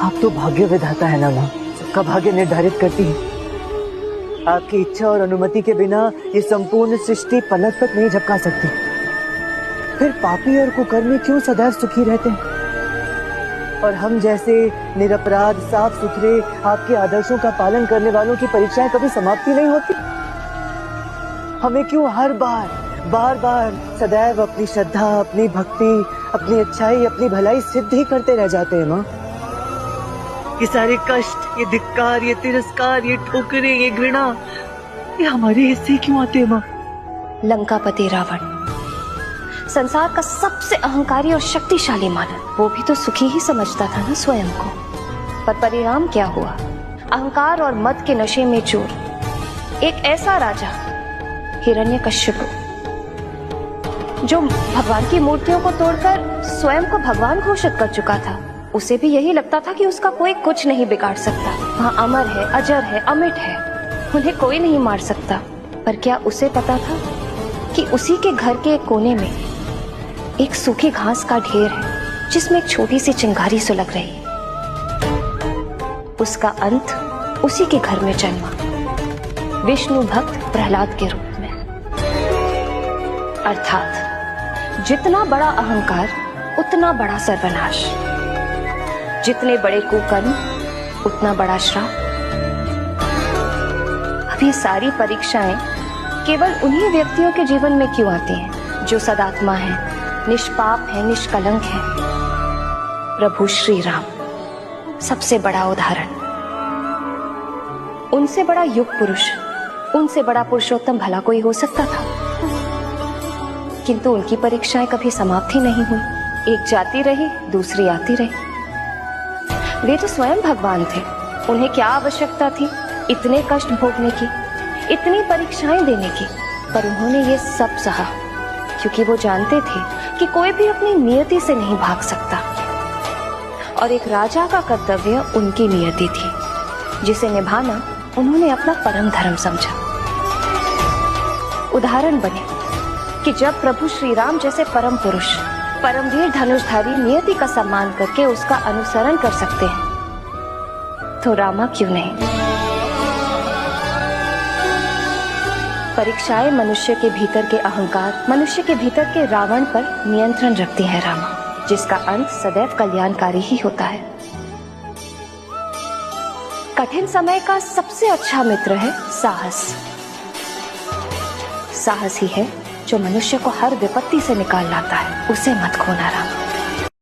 आप तो भाग्य विधाता है ना माँ, सबका भाग्य निर्धारित करती है। आपकी इच्छा और अनुमति के बिना ये संपूर्ण सृष्टि पलक तक नहीं झपका सकती। फिर पापी और कुकर्मी क्यों सदैव सुखी रहते हैं और हम जैसे निरपराध साफ सुथरे आपके आदर्शों का पालन करने वालों की परीक्षाएं कभी समाप्ति नहीं होती? हमें क्यों हर बार बार सदैव अपनी श्रद्धा, अपनी भक्ति, अपनी अच्छाई, अपनी भलाई सिद्ध ही करते रह जाते हैं माँ? ये सारे कष्ट, ये धिक्कार, ये तिरस्कार, ये ठोकरें, ये घृणा, ये हमारे हिस्से क्यों आते हैं माँ? लंकापति रावण, संसार का सबसे अहंकारी और शक्तिशाली मानव, वो भी तो सुखी ही समझता था ना स्वयं को। पर परिणाम क्या हुआ? अहंकार और मद के नशे में चूर एक ऐसा राजा हिरण्यकश्यप, जो भगवान की मूर्तियों को तोड़कर स्वयं को भगवान घोषित कर चुका था। उसे भी यही लगता था कि उसका कोई कुछ नहीं बिगाड़ सकता। वहाँ अमर है, अजर है, अमिट है, उन्हें कोई नहीं मार सकता। पर क्या उसे पता था कि उसी के घर के एक कोने में एक सूखी घास का ढेर है जिसमें एक छोटी सी चिंगारी सुलग रही है। उसका अंत उसी के घर में जन्मा, विष्णु भक्त प्रहलाद के रूप में। अर्थात जितना बड़ा अहंकार उतना बड़ा सर्वनाश, जितने बड़े कुकर्म उतना बड़ा श्राप। अब ये सारी परीक्षाएं केवल उन्हीं व्यक्तियों के जीवन में क्यों आती हैं जो सदात्मा है, निष्पाप है, निष्कलंक है? प्रभु श्री राम सबसे बड़ा उदाहरण। उनसे बड़ा युग पुरुष, उनसे बड़ा पुरुषोत्तम भला कोई हो सकता था? किंतु उनकी परीक्षाएं कभी समाप्त ही नहीं हुई। एक जाती रही, दूसरी आती रही। वे तो स्वयं भगवान थे, उन्हें क्या आवश्यकता थी इतने कष्ट भोगने की, इतनी परीक्षाएं देने की? पर उन्होंने ये सब सहा क्योंकि वो जानते थे कि कोई भी अपनी नियति से नहीं भाग सकता और एक राजा का कर्तव्य उनकी नियति थी, जिसे निभाना उन्होंने अपना परम धर्म समझा। उदाहरण बने कि जब प्रभु श्री राम जैसे परम पुरुष, परमवीर धनुषधारी नियति का सम्मान करके उसका अनुसरण कर सकते हैं, तो रामा क्यों नहीं? परीक्षाएं मनुष्य के भीतर के अहंकार, मनुष्य के भीतर के रावण पर नियंत्रण रखती है रामा, जिसका अंत सदैव कल्याणकारी ही होता है। कठिन समय का सबसे अच्छा मित्र है साहस। साहस ही है जो मनुष्य को हर विपत्ति से निकाल लाता है। उसे मत खोना राम।